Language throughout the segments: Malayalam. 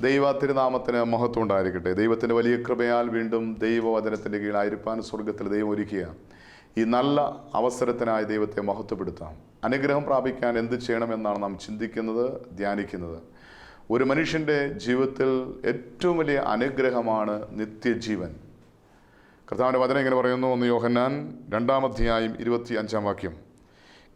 ദൈവ തിരുനാമത്തിന് മഹത്വം ഉണ്ടായിരിക്കട്ടെ. ദൈവത്തിൻ്റെ വലിയ കൃപയാൽ വീണ്ടും ദൈവവചനത്തിൻ്റെ കീഴായിരിക്കാൻ സ്വർഗത്തിൽ ദൈവം ഒരുക്കുക. ഈ നല്ല അവസരത്തിനായി ദൈവത്തെ മഹത്വപ്പെടുത്താം. അനുഗ്രഹം പ്രാപിക്കാൻ എന്ത് ചെയ്യണമെന്നാണ് നാം ചിന്തിക്കുന്നത്, ധ്യാനിക്കുന്നത്. ഒരു മനുഷ്യൻ്റെ ജീവിതത്തിൽ ഏറ്റവും വലിയ അനുഗ്രഹമാണ് നിത്യജീവൻ. കർത്താവിൻ്റെ വചനം ഇങ്ങനെ പറയുന്നു, 1 യോഹന്നാൻ 2:25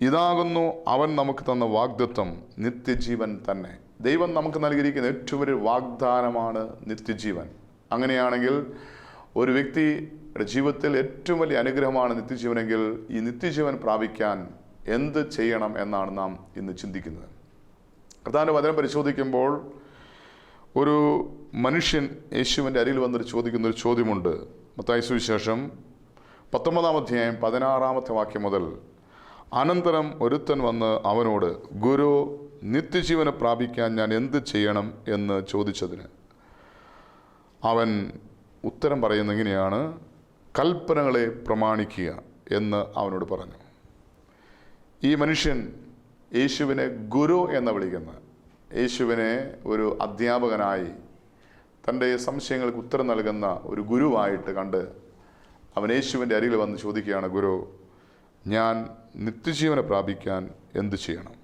ഇതാകുന്നു അവൻ നമുക്ക് തന്ന വാഗ്ദത്തം, നിത്യജീവൻ തന്നെ. ദൈവം നമുക്ക് നൽകിയിരിക്കുന്ന ഏറ്റവും വലിയ വാഗ്ദാനമാണ് നിത്യജീവൻ. അങ്ങനെയാണെങ്കിൽ ഒരു വ്യക്തിയുടെ ജീവിതത്തിൽ ഏറ്റവും വലിയ അനുഗ്രഹമാണ് നിത്യജീവനെങ്കിൽ ഈ നിത്യജീവൻ പ്രാപിക്കാൻ എന്ത് ചെയ്യണം എന്നാണ് നാം ഇന്ന് ചിന്തിക്കുന്നത്. കർത്താവിൻ്റെ വചനം പരിശോധിക്കുമ്പോൾ ഒരു മനുഷ്യൻ യേശുവിൻ്റെ അരികിൽ വന്നൊരു ചോദിക്കുന്നൊരു ചോദ്യമുണ്ട്. മത്തായി സുവിശേഷം 19:16 മുതൽ, അനന്തരം ഒരുത്തൻ വന്ന് അവനോട്, ഗുരു, നിത്യജീവനെ പ്രാപിക്കാൻ ഞാൻ എന്ത് ചെയ്യണം എന്ന് ചോദിച്ചതിന് അവൻ ഉത്തരം പറയുന്നത് ഇങ്ങനെയാണ്, കൽപ്പനകളെ പ്രമാണിക്കുക എന്ന് അവനോട് പറഞ്ഞു. ഈ മനുഷ്യൻ യേശുവിനെ ഗുരു എന്ന് വിളിക്കുന്ന, യേശുവിനെ ഒരു അധ്യാപകനായി തൻ്റെ സംശയങ്ങൾക്ക് ഉത്തരം നൽകുന്ന ഒരു ഗുരുവായിട്ട് കണ്ട് അവൻ യേശുവിൻ്റെ അരികിൽ വന്ന് ചോദിക്കുകയാണ്, ഗുരു, ഞാൻ നിത്യജീവനെ പ്രാപിക്കാൻ എന്ത് ചെയ്യണം?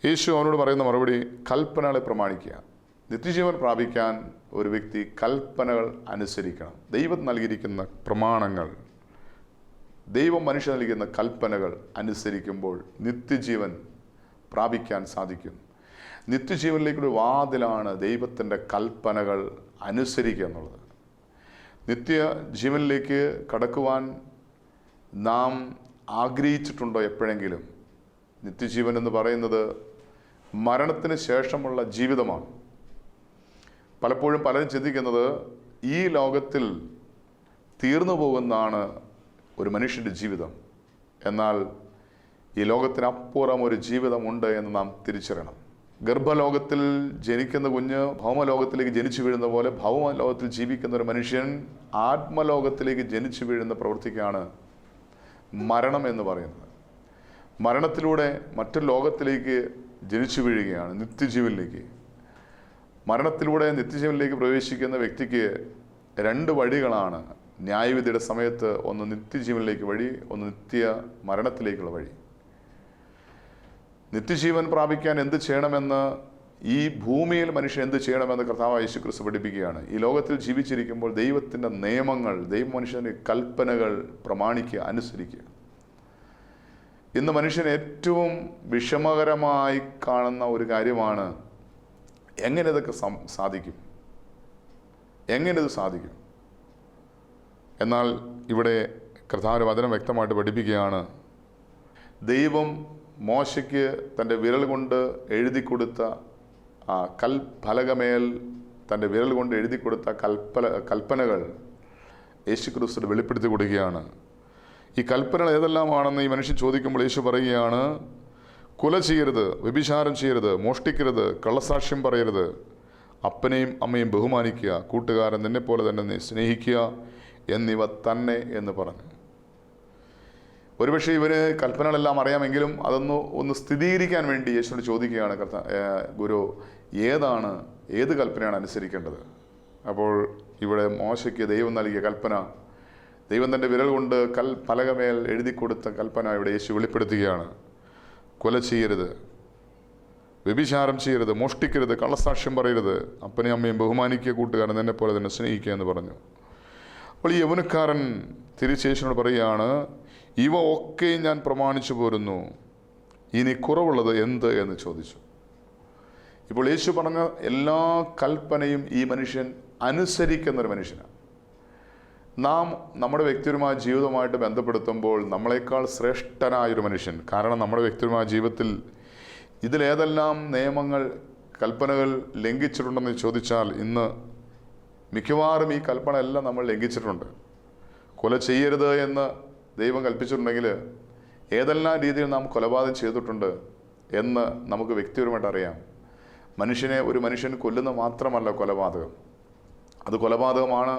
യേശു അവനോട് പറയുന്ന മറുപടി, കൽപ്പനകളെ പ്രമാണിക്കുക. നിത്യജീവൻ പ്രാപിക്കാൻ ഒരു വ്യക്തി കൽപ്പനകൾ അനുസരിക്കണം. ദൈവം നൽകിയിരിക്കുന്ന പ്രമാണങ്ങൾ, ദൈവം മനുഷ്യൻ നൽകുന്ന കൽപ്പനകൾ അനുസരിക്കുമ്പോൾ നിത്യജീവൻ പ്രാപിക്കാൻ സാധിക്കും. നിത്യജീവനിലേക്കൊരു വാതിലാണ് ദൈവത്തിൻ്റെ കൽപ്പനകൾ അനുസരിക്കുക എന്നുള്ളത്. നിത്യജീവനിലേക്ക് കടക്കുവാൻ നാം ആഗ്രഹിച്ചിട്ടുണ്ടോ എപ്പോഴെങ്കിലും? നിത്യജീവൻ എന്ന് പറയുന്നത് മരണത്തിന് ശേഷമുള്ള ജീവിതമാണ്. പലപ്പോഴും പലരും ചിന്തിക്കുന്നത് ഈ ലോകത്തിൽ തീർന്നു പോകുന്നതാണ് ഒരു മനുഷ്യൻ്റെ ജീവിതം. എന്നാൽ ഈ ലോകത്തിനപ്പുറം ഒരു ജീവിതമുണ്ട് എന്ന് നാം തിരിച്ചറിയണം. ഗർഭലോകത്തിൽ ജനിക്കുന്ന കുഞ്ഞ് ഭൗമലോകത്തിലേക്ക് ജനിച്ചു വീഴുന്ന പോലെ ഭൗമലോകത്തിൽ ജീവിക്കുന്ന ഒരു മനുഷ്യൻ ആത്മലോകത്തിലേക്ക് ജനിച്ചു വീഴുന്ന പ്രവൃത്തിക്കാണ് മരണം എന്ന് പറയുന്നത്. മരണത്തിലൂടെ മറ്റൊരു ലോകത്തിലേക്ക് ജനിച്ചു വീഴുകയാണ്, നിത്യജീവനിലേക്ക്. മരണത്തിലൂടെ നിത്യജീവനിലേക്ക് പ്രവേശിക്കുന്ന വ്യക്തിക്ക് 2 വഴികളാണ് ന്യായവിധിയുടെ സമയത്ത്. ഒന്ന് നിത്യജീവനിലേക്ക് വഴി, ഒന്ന് നിത്യ മരണത്തിലേക്കുള്ള വഴി. നിത്യജീവൻ പ്രാപിക്കാൻ എന്ത് ചെയ്യണമെന്ന്, ഈ ഭൂമിയിൽ മനുഷ്യൻ എന്ത് ചെയ്യണമെന്ന് കർത്താവായ യേശു ക്രിസ്തു പഠിപ്പിക്കുകയാണ്. ഈ ലോകത്തിൽ ജീവിച്ചിരിക്കുമ്പോൾ ദൈവത്തിൻ്റെ നിയമങ്ങൾ, ദൈവ മനുഷ്യൻ്റെ കൽപ്പനകൾ പ്രമാണിക്കുക, അനുസരിക്കുക. ഇന്ന് മനുഷ്യൻ ഏറ്റവും വിഷമകരമായി കാണുന്ന ഒരു കാര്യമാണ്, എങ്ങനെ ഇതൊക്കെ സാധിക്കും, എങ്ങനെ ഇത് സാധിക്കും? എന്നാൽ ഇവിടെ കർത്താവിൻ്റെ വചനം വ്യക്തമായിട്ട് പഠിപ്പിക്കുകയാണ്, ദൈവം മോശയ്ക്ക് തൻ്റെ വിരൽ കൊണ്ട് എഴുതി കൊടുത്ത കൽഫലകമേൽ തൻ്റെ വിരൽ കൊണ്ട് എഴുതി കൊടുത്ത കൽപ്പനകൾ യേശു ക്രിസ്തു വെളിപ്പെടുത്തി കൊടുക്കുകയാണ്. ഈ കൽപ്പനകൾ ഏതെല്ലാമാണെന്ന് ഈ മനുഷ്യൻ ചോദിക്കുമ്പോൾ യേശു പറയുകയാണ്, കൊല ചെയ്യരുത്, വ്യഭിചാരം ചെയ്യരുത്, മോഷ്ടിക്കരുത്, കള്ളസാക്ഷ്യം പറയരുത്, അപ്പനെയും അമ്മയും ബഹുമാനിക്കുക, കൂട്ടുകാരൻ നിന്നെപ്പോലെ തന്നെ സ്നേഹിക്കുക എന്നിവ തന്നെ എന്ന് പറഞ്ഞു. ഒരുപക്ഷെ ഇവന് കൽപ്പനകളെല്ലാം അറിയാമെങ്കിലും ഒന്ന് സ്ഥിരീകരിക്കാൻ വേണ്ടി യേശുവിനോട് ചോദിക്കുകയാണ്, ഗുരു, ഏത് കൽപ്പനയാണ് അനുസരിക്കേണ്ടത്? അപ്പോൾ ഇവിടെ മോശയ്ക്ക് ദൈവം നൽകിയ കൽപ്പന, ദൈവം തൻ്റെ വിരൽ കൊണ്ട് ഫലകമേൽ എഴുതി കൊടുത്ത കൽപ്പന ഇവിടെ യേശു വെളിപ്പെടുത്തുകയാണ്. കൊല ചെയ്യരുത്, വ്യഭിചാരം ചെയ്യരുത്, മോഷ്ടിക്കരുത്, കള്ളസാക്ഷ്യം പറയരുത്, അപ്പനെയും അമ്മയും ബഹുമാനിക്കുക, കൂട്ടുകാരൻ നിന്നെപ്പോലെ തന്നെ സ്നേഹിക്കുക എന്ന് പറഞ്ഞു. അപ്പോൾ ഈ യൗവനക്കാരൻ തിരിച്ച് യേശുവിനോട് പറയുകയാണ്, ഇവ ഒക്കെ ഞാൻ പ്രമാണിച്ചു പോരുന്നു, ഇനി കുറവുള്ളത് എന്ത് എന്ന് ചോദിച്ചു. ഇപ്പോൾ യേശു പറഞ്ഞ എല്ലാ കൽപ്പനയും ഈ മനുഷ്യൻ അനുസരിക്കുന്നൊരു മനുഷ്യനാണ്. നാം നമ്മുടെ വ്യക്തിപരമായ ജീവിതവുമായിട്ട് ബന്ധപ്പെടുത്തുമ്പോൾ നമ്മളെക്കാൾ ശ്രേഷ്ഠനായൊരു മനുഷ്യൻ. കാരണം നമ്മുടെ വ്യക്തിപരമായ ജീവിതത്തിൽ ഇതിലേതെല്ലാം നിയമങ്ങൾ, കൽപ്പനകൾ ലംഘിച്ചിട്ടുണ്ടെന്ന് ചോദിച്ചാൽ ഇന്ന് മിക്കവാറും ഈ കൽപ്പന എല്ലാം നമ്മൾ ലംഘിച്ചിട്ടുണ്ട്. കൊല ചെയ്യരുത് എന്ന് ദൈവം കൽപ്പിച്ചിട്ടുണ്ടെങ്കിൽ ഏതെല്ലാം രീതിയിൽ നാം കൊലപാതകം ചെയ്തിട്ടുണ്ട് എന്ന് നമുക്ക് വ്യക്തിപരമായിട്ട് അറിയാം. ഒരു മനുഷ്യൻ കൊല്ലുന്ന മാത്രമല്ല കൊലപാതകം, അത് കൊലപാതകമാണ്.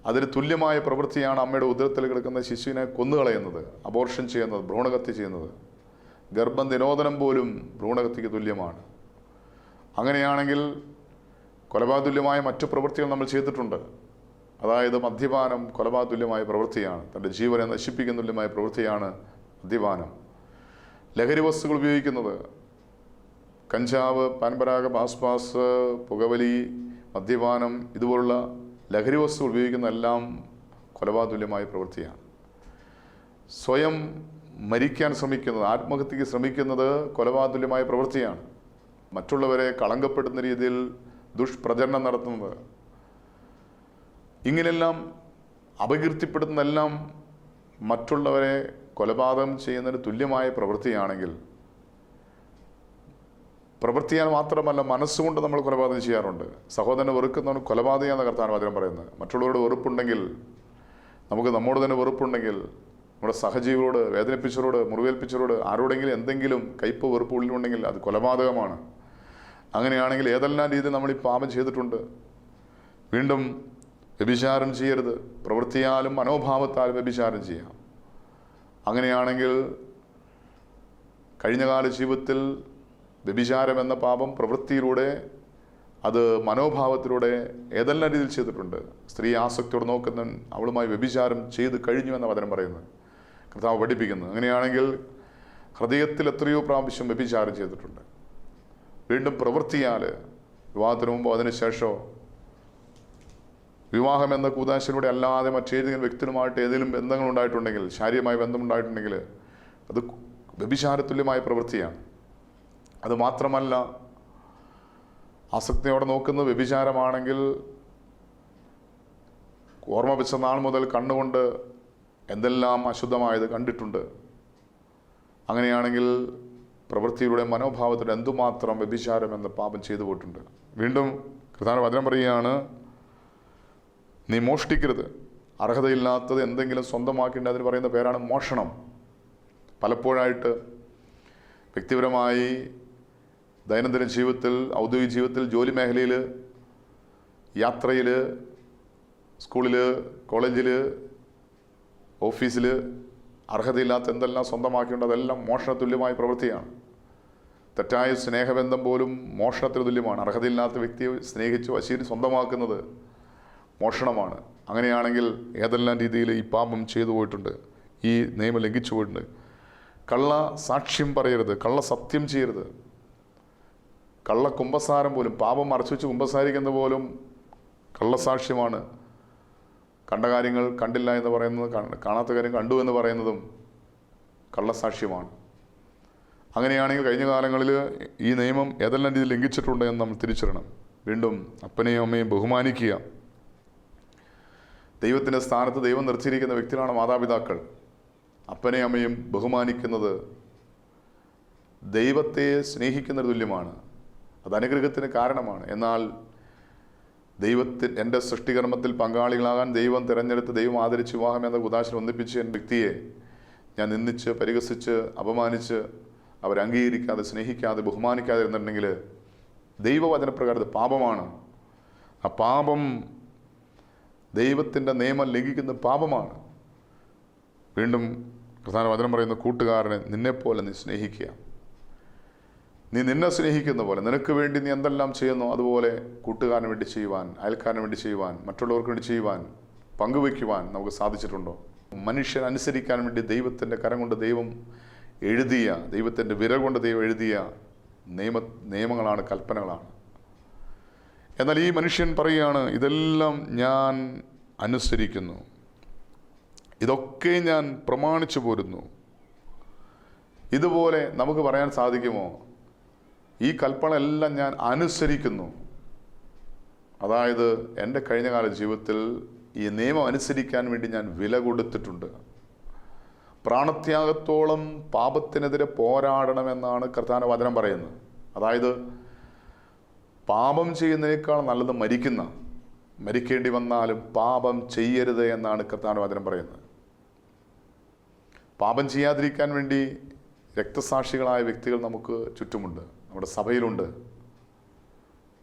അതിന് തുല്യമായ പ്രവൃത്തിയാണ് അമ്മയുടെ ഉദരത്തിൽ കിടക്കുന്ന ശിശുവിനെ കൊന്നുകളയുന്നത്, അബോർഷൻ ചെയ്യുന്നത്, ഭ്രൂണഹത്യ ചെയ്യുന്നത്. ഗർഭം നിരോധനം പോലും ഭ്രൂണഹത്യക്ക് തുല്യമാണ്. അങ്ങനെയാണെങ്കിൽ കൊലപാതകതുല്യമായ മറ്റു പ്രവൃത്തികൾ നമ്മൾ ചെയ്തിട്ടുണ്ട്. അതായത് മദ്യപാനം കൊലപാതകതുല്യമായ പ്രവൃത്തിയാണ്. തൻ്റെ ജീവനെ നശിപ്പിക്കുന്ന തുല്യമായ പ്രവൃത്തിയാണ് മദ്യപാനം. ലഹരി വസ്തുക്കൾ ഉപയോഗിക്കുന്നത്, കഞ്ചാവ്, പാൻപരാഗം, ആസ്പാസ്, പുകവലി, മദ്യപാനം, ഇതുപോലുള്ള ലഹരി വസ്തുക്കൾ ഉപയോഗിക്കുന്ന എല്ലാം കൊലപാതകതുല്യമായ പ്രവൃത്തിയാണ്. സ്വയം മരിക്കാൻ ശ്രമിക്കുന്നത്, ആത്മഹത്യക്ക് ശ്രമിക്കുന്നത് കൊലപാതകതുല്യമായ പ്രവൃത്തിയാണ്. മറ്റുള്ളവരെ കളങ്കപ്പെടുത്തുന്ന രീതിയിൽ ദുഷ്പ്രചരണം നടത്തുന്നത്, ഇങ്ങനെയെല്ലാം അപകീർത്തിപ്പെടുത്തുന്നതെല്ലാം മറ്റുള്ളവരെ കൊലപാതകം ചെയ്യുന്നതിന് തുല്യമായ പ്രവൃത്തിയാണെങ്കിൽ, പ്രവൃത്തിയാൽ മാത്രമല്ല മനസ്സുകൊണ്ട് നമ്മൾ കൊലപാതകം ചെയ്യാറുണ്ട്. സഹോദരനെ വെറുക്കുന്നവന് കൊലപാതകമെന്ന കർത്താവാണ് വചനം പറയുന്നത്. മറ്റുള്ളവരോട് വെറുപ്പുണ്ടെങ്കിൽ, നമുക്ക് നമ്മോട് തന്നെ വെറുപ്പുണ്ടെങ്കിൽ, നമ്മുടെ സഹജീവികളോട്, വേദനിപ്പിച്ചവരോട്, മുറിവേൽപ്പിച്ചവരോട്, ആരോടെങ്കിലും എന്തെങ്കിലും കയ്പ് വെറുപ്പ് ഉള്ളിലുണ്ടെങ്കിൽ അത് കൊലപാതകമാണ്. അങ്ങനെയാണെങ്കിൽ ഏതെല്ലാം രീതിയിൽ നമ്മൾ ഈ പാപം ചെയ്തിട്ടുണ്ട്. വീണ്ടും വ്യഭിചാരം ചെയ്യരുത്. പ്രവൃത്തിയാലും മനോഭാവത്താലും വ്യഭിചാരം ചെയ്യാം. അങ്ങനെയാണെങ്കിൽ കഴിഞ്ഞകാല ജീവിതത്തിൽ വ്യഭിചാരം എന്ന പാപം പ്രവൃത്തിയിലൂടെ, അത് മനോഭാവത്തിലൂടെ ഏതെല്ലാം രീതിയിൽ ചെയ്തിട്ടുണ്ട്. സ്ത്രീ ആസക്തിയോട് നോക്കുന്നവൻ അവളുമായി വ്യഭിചാരം ചെയ്ത് കഴിഞ്ഞു എന്ന വചനം പറയുന്നത്, കർത്താവ് പഠിപ്പിക്കുന്നത്. അങ്ങനെയാണെങ്കിൽ ഹൃദയത്തിൽ എത്രയോ പ്രാവശ്യം വ്യഭിചാരം ചെയ്തിട്ടുണ്ട്. വീണ്ടും പ്രവൃത്തിയാൽ, വിവാഹത്തിന് മുമ്പോ അതിനുശേഷമോ, വിവാഹം എന്ന കൂതാശയിലൂടെ അല്ലാതെ മറ്റേതെങ്കിലും വ്യക്തിയുമായിട്ട് ഏതെങ്കിലും ബന്ധങ്ങൾ ഉണ്ടായിട്ടുണ്ടെങ്കിൽ, ശാരീരികമായ ബന്ധമുണ്ടായിട്ടുണ്ടെങ്കിൽ അത് വ്യഭിചാരതുല്യമായ പ്രവൃത്തിയാണ്. അത് മാത്രമല്ല, ആസക്തിയോടെ നോക്കുന്നത് വ്യഭിചാരമാണെങ്കിൽ ഓർമ്മ വെച്ച നാൾ മുതൽ കണ്ണുകൊണ്ട് എന്തെല്ലാം അശുദ്ധമായത് കണ്ടിട്ടുണ്ട്. അങ്ങനെയാണെങ്കിൽ പ്രവൃത്തിയിലൂടെ, മനോഭാവത്തിലൂടെ എന്തുമാത്രം വ്യഭിചാരം എന്ന പാപം ചെയ്തു പോയിട്ടുണ്ട്. വീണ്ടും കർത്താവിന്റെ വചനം പറയുകയാണ്, നീ മോഷ്ടിക്കരുത്. അർഹതയില്ലാത്തത് എന്തെങ്കിലും സ്വന്തമാക്കേണ്ട, അതിന് പറയുന്ന പേരാണ് മോഷണം. പലപ്പോഴായിട്ട് വ്യക്തിപരമായി, ദൈനംദിന ജീവിതത്തിൽ, ഔദ്യോഗിക ജീവിതത്തിൽ, ജോലി മേഖലയിൽ, യാത്രയിൽ, സ്കൂളിൽ, കോളേജിൽ, ഓഫീസിൽ അർഹതയില്ലാത്ത എന്തെല്ലാം സ്വന്തമാക്കേണ്ടത് അതെല്ലാം മോഷണതുല്യമായ പ്രവൃത്തിയാണ്. തെറ്റായ സ്നേഹബന്ധം പോലും മോഷണത്തിന് തുല്യമാണ്. അർഹതയില്ലാത്ത വ്യക്തിയെ സ്നേഹിച്ച് വശീകരിച്ച് സ്വന്തമാക്കുന്നത് മോഷണമാണ്. അങ്ങനെയാണെങ്കിൽ ഏതെല്ലാം രീതിയിൽ ഈ പാപം ചെയ്തു പോയിട്ടുണ്ട്, ഈ നിയമം ലംഘിച്ചു പോയിട്ടുണ്ട്. കള്ള സാക്ഷ്യം പറയരുത്, കള്ള സത്യം ചെയ്യരുത്. കള്ള കുമ്പസാരം പോലും, പാപം മറച്ചു വെച്ച് കുമ്പസാരിക്കുന്ന പോലും കള്ളസാക്ഷ്യമാണ്. കണ്ട കാര്യങ്ങൾ കണ്ടില്ല എന്ന് പറയുന്നത്, കാണാത്ത കാര്യം കണ്ടു എന്ന് പറയുന്നതും കള്ളസാക്ഷ്യമാണ്. അങ്ങനെയാണെങ്കിൽ കഴിഞ്ഞ കാലങ്ങളിൽ ഈ നിയമം ഏതെല്ലാം രീതിയിൽ ലംഘിച്ചിട്ടുണ്ട് എന്ന് നമ്മൾ തിരിച്ചറിയണം. വീണ്ടും അപ്പനെയും അമ്മയും ബഹുമാനിക്കുക. ദൈവത്തിൻ്റെ സ്ഥാനത്ത് ദൈവം നിർത്തിയിരിക്കുന്ന വ്യക്തികളാണ് മാതാപിതാക്കൾ. അപ്പനെയും അമ്മയും ബഹുമാനിക്കുന്നത് ദൈവത്തെ സ്നേഹിക്കുന്നതിന് തുല്യമാണ്. അത് അനുഗ്രഹത്തിന് കാരണമാണ്. എന്നാൽ എൻ്റെ സൃഷ്ടികർമ്മത്തിൽ പങ്കാളികളാകാൻ ദൈവം തിരഞ്ഞെടുത്ത്, ദൈവം ആദരിച്ച് വിവാഹം എന്ന ഉദാശനം ഒന്നിപ്പിച്ച് എൻ്റെ വ്യക്തിയെ ഞാൻ നിന്ദിച്ച്, പരിഹസിച്ച്, അപമാനിച്ച്, അവരംഗീകരിക്കാതെ, സ്നേഹിക്കാതെ, ബഹുമാനിക്കാതെ ഇരുന്നിട്ടുണ്ടെങ്കിൽ ദൈവവചനപ്രകാരം പാപമാണ്. ആ പാപം ദൈവത്തിൻ്റെ നിയമം ലംഘിക്കുന്ന പാപമാണ്. വീണ്ടും പ്രധാന വചനം പറയുന്ന, കൂട്ടുകാരനെ നിന്നെപ്പോലെ നീ സ്നേഹിക്കുക. നീ നിന്നെ സ്നേഹിക്കുന്ന പോലെ, നിനക്ക് വേണ്ടി നീ എന്തെല്ലാം ചെയ്യുന്നു അതുപോലെ കൂട്ടുകാരന് വേണ്ടി ചെയ്യുവാൻ, അയൽക്കാരന് വേണ്ടി ചെയ്യുവാൻ, മറ്റുള്ളവർക്ക് വേണ്ടി ചെയ്യുവാൻ, പങ്കുവയ്ക്കുവാൻ നമുക്ക് സാധിച്ചിട്ടുണ്ടോ? മനുഷ്യൻ അനുസരിക്കാൻ വേണ്ടി ദൈവത്തിൻ്റെ കരം കൊണ്ട് ദൈവം എഴുതിയ, ദൈവത്തിൻ്റെ വിരൽ കൊണ്ട് ദൈവം എഴുതിയ നിയമങ്ങളാണ്, കൽപ്പനകളാണ്. എന്നാൽ ഈ മനുഷ്യൻ പറയുകയാണ്, ഇതെല്ലാം ഞാൻ അനുസരിക്കുന്നു, ഇതൊക്കെ ഞാൻ പ്രമാണിച്ചു പോരുന്നു. ഇതുപോലെ നമുക്ക് പറയാൻ സാധിക്കുമോ? ഈ കൽപ്പന എല്ലാം ഞാൻ അനുസരിക്കുന്നു. അതായത് എൻ്റെ കഴിഞ്ഞകാല ജീവിതത്തിൽ ഈ നിയമം അനുസരിക്കാൻ വേണ്ടി ഞാൻ വില കൊടുത്തിട്ടുണ്ട്. പ്രാണത്യാഗത്തോളം പാപത്തിനെതിരെ പോരാടണമെന്നാണ് കർത്താവിന്റെ വചനം പറയുന്നത്. അതായത് പാപം ചെയ്യുന്നതിനേക്കാൾ നല്ലത് മരിക്കേണ്ടി വന്നാലും പാപം ചെയ്യരുത് എന്നാണ് കർത്താവിന്റെ വചനം പറയുന്നത്. പാപം ചെയ്യാതിരിക്കാൻ വേണ്ടി രക്തസാക്ഷികളായ വ്യക്തികൾ നമുക്ക് ചുറ്റുമുണ്ട്, നമ്മുടെ സഭയിലുണ്ട്.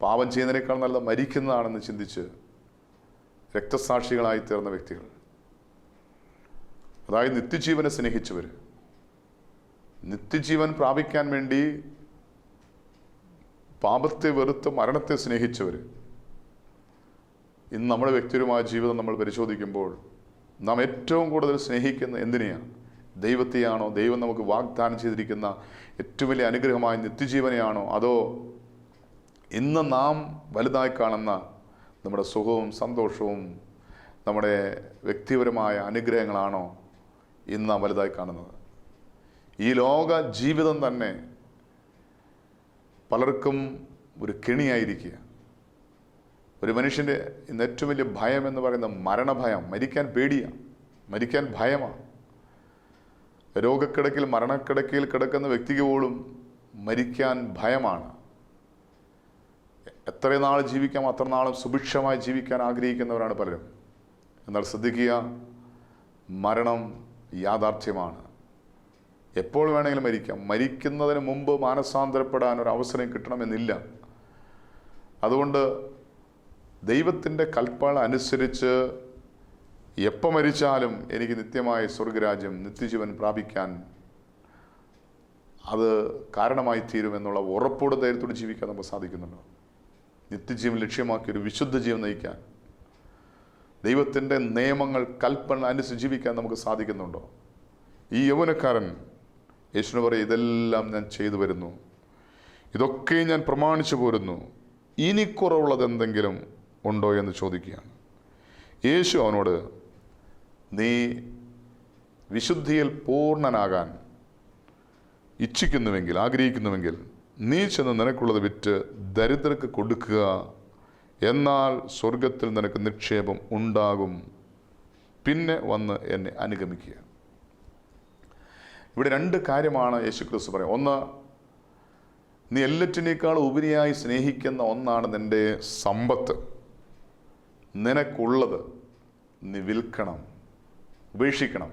പാപം ചെയ്യുന്നതിനേക്കാൾ നല്ലത് മരിക്കുന്നതാണെന്ന് ചിന്തിച്ച് രക്തസാക്ഷികളായി തീർന്ന വ്യക്തികൾ, അതായത് നിത്യജീവനെ സ്നേഹിച്ചവർ, നിത്യജീവൻ പ്രാപിക്കാൻ വേണ്ടി പാപത്തെ വെറുത്ത് മരണത്തെ സ്നേഹിച്ചവർ, ഇന്ന് നമ്മുടെ വ്യക്തിപരമായ ജീവിതം നമ്മൾ പരിശോധിക്കുമ്പോൾ നാം ഏറ്റവും കൂടുതൽ സ്നേഹിക്കുന്ന എന്തിനെയാണ്? ദൈവത്തെയാണോ? ദൈവം നമുക്ക് വാഗ്ദാനം ചെയ്തിരിക്കുന്ന ഏറ്റവും വലിയ അനുഗ്രഹമായ നിത്യജീവനെയാണോ? അതോ ഇന്ന് നാം വലുതായി കാണുന്ന നമ്മുടെ സുഖവും സന്തോഷവും നമ്മുടെ വ്യക്തിപരമായ അനുഗ്രഹങ്ങളാണോ ഇന്ന് നാം വലുതായി കാണുന്നത്? ഈ ലോക ജീവിതം തന്നെ പലർക്കും ഒരു കെണിയായിരിക്കുക. ഒരു മനുഷ്യൻ്റെ ഇന്ന് ഏറ്റവും വലിയ ഭയം എന്ന് പറയുന്നത് മരണഭയം. മരിക്കാൻ പേടിയാണ്, മരിക്കാൻ ഭയമാണ്. രോഗക്കിടക്കിൽ മരണക്കിടക്കയിൽ കിടക്കുന്ന വ്യക്തിക്ക് പോലും മരിക്കാൻ ഭയമാണ്. എത്ര നാൾ ജീവിക്കാം അത്ര നാളും സുഭിക്ഷമായി ജീവിക്കാൻ ആഗ്രഹിക്കുന്നവരാണ് പലരും. എന്നാൽ ശ്രദ്ധിക്കുക, മരണം യാഥാർത്ഥ്യമാണ്. എപ്പോൾ വേണമെങ്കിലും മരിക്കാം. മരിക്കുന്നതിന് മുമ്പ് മാനസാന്തരപ്പെടാൻ ഒരു അവസരം കിട്ടണമെന്നില്ല. അതുകൊണ്ട് ദൈവത്തിൻ്റെ കൽപ്പന അനുസരിച്ച് എപ്പോൾ മരിച്ചാലും എനിക്ക് നിത്യമായ സ്വർഗരാജ്യം, നിത്യജീവൻ പ്രാപിക്കാൻ അത് കാരണമായി തീരുമെന്നുള്ള ഉറപ്പോടെ ധൈര്യത്തോടെ ജീവിക്കാൻ നമുക്ക് സാധിക്കുന്നുണ്ടോ? നിത്യജീവൻ ലക്ഷ്യമാക്കി ഒരു വിശുദ്ധ ജീവൻ നയിക്കാൻ, ദൈവത്തിൻ്റെ നിയമങ്ങൾ കൽപ്പന അനുസരിച്ച് ജീവിക്കാൻ നമുക്ക് സാധിക്കുന്നുണ്ടോ? ഈ യൗവനക്കാരൻ യേശുവിന് പറയും, ഇതെല്ലാം ഞാൻ ചെയ്തു വരുന്നു, ഇതൊക്കെ ഞാൻ പ്രമാണിച്ചു പോരുന്നു, ഇനി കുറവുള്ളത് എന്തെങ്കിലും ഉണ്ടോ എന്ന് ചോദിക്കുകയാണ്. യേശു അവനോട്, നീ വിശുദ്ധിയിൽ പൂർണ്ണനാകാൻ ഇച്ഛിക്കുന്നുവെങ്കിൽ, ആഗ്രഹിക്കുന്നുവെങ്കിൽ നീ ചെന്ന് നിനക്കുള്ളത് വിറ്റ് ദരിദ്രർക്ക് കൊടുക്കുക, എന്നാൽ സ്വർഗത്തിൽ നിനക്ക് നിക്ഷേപം ഉണ്ടാകും, പിന്നെ വന്ന് എന്നെ അനുഗമിക്കുക. ഇവിടെ രണ്ട് കാര്യമാണ് യേശു ക്രിസ്തു പറയുന്നത്. ഒന്ന്, നീ എല്ലാറ്റിനേക്കാൾ ഉപരിയായി സ്നേഹിക്കുന്ന ഒന്നാണ് നിൻ്റെ സമ്പത്ത്. നിനക്കുള്ളത് നീ വിൽക്കണം, ഉപേക്ഷിക്കണം.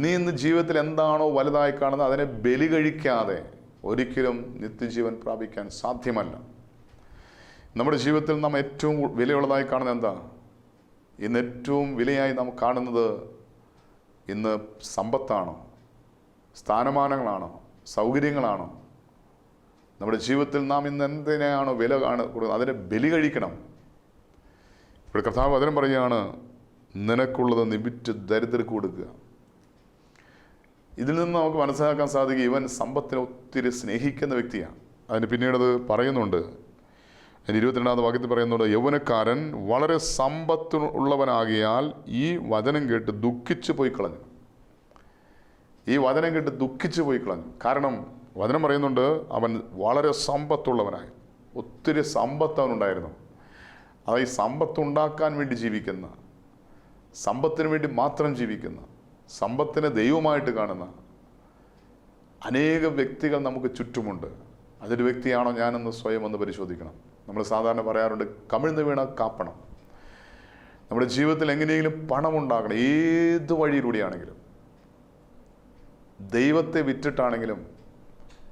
നീ ഇന്ന് ജീവിതത്തിൽ എന്താണോ വലുതായി കാണുന്നത് അതിനെ ബലി കഴിക്കാതെ ഒരിക്കലും നിത്യജീവൻ പ്രാപിക്കാൻ സാധ്യമല്ല. നമ്മുടെ ജീവിതത്തിൽ നാം ഏറ്റവും വിലയുള്ളതായി കാണുന്നത് എന്താ? ഇന്ന് ഏറ്റവും വിലയായി നാം കാണുന്നത് ഇന്ന് സമ്പത്താണോ? സ്ഥാനമാനങ്ങളാണോ? സൗകര്യങ്ങളാണോ? നമ്മുടെ ജീവിതത്തിൽ നാം ഇന്ന് എന്തിനാണോ വില കൊടുക്കുന്നത് അതിനെ ബലി കഴിക്കണം. ഇവിടെ കർത്താവ് വചനം പറയുകയാണ്, നിനക്കുള്ളത് നീ വിറ്റ് ദരിദ്രർക്ക് കൊടുക്കുക. ഇതിൽ നിന്ന് നമുക്ക് മനസ്സിലാക്കാൻ സാധിക്കും, ഇവൻ സമ്പത്തിനെ ഒത്തിരി സ്നേഹിക്കുന്ന വ്യക്തിയാണ്. അതിന് പിന്നീട് അത് പറയുന്നുണ്ട്. അതിന് 22-ാമത്തെ വാക്യത്തിൽ പറയുന്നുണ്ട്, യൗവനക്കാരൻ വളരെ സമ്പത്ത് ഉള്ളവനാകിയാൽ ഈ വചനം കേട്ട് ദുഃഖിച്ചു പോയി കളഞ്ഞു. ഈ വചനം കേട്ട് ദുഃഖിച്ചു പോയി കളഞ്ഞു. കാരണം വചനം പറയുന്നുണ്ട്, അവൻ വളരെ സമ്പത്തുള്ളവനായി, ഒത്തിരി സമ്പത്ത് അവനുണ്ടായിരുന്നു. അത് ഈ സമ്പത്ത് ഉണ്ടാക്കാൻ വേണ്ടി ജീവിക്കുന്ന, സമ്പത്തിന് വേണ്ടി മാത്രം ജീവിക്കുന്ന, സമ്പത്തിനെ ദൈവമായിട്ട് കാണുന്ന അനേകം വ്യക്തികൾ നമുക്ക് ചുറ്റുമുണ്ട്. അതൊരു വ്യക്തിയാണോ ഞാനെന്ന് സ്വയം ഒന്ന് പരിശോധിക്കണം. നമ്മൾ സാധാരണ പറയാറുണ്ട്, കമിഴ്ന്ന് വീണ കാപ്പണം. നമ്മുടെ ജീവിതത്തിൽ എങ്ങനെയെങ്കിലും പണമുണ്ടാക്കണം, ഏത് വഴിയിലൂടെയാണെങ്കിലും, ദൈവത്തെ വിറ്റിട്ടാണെങ്കിലും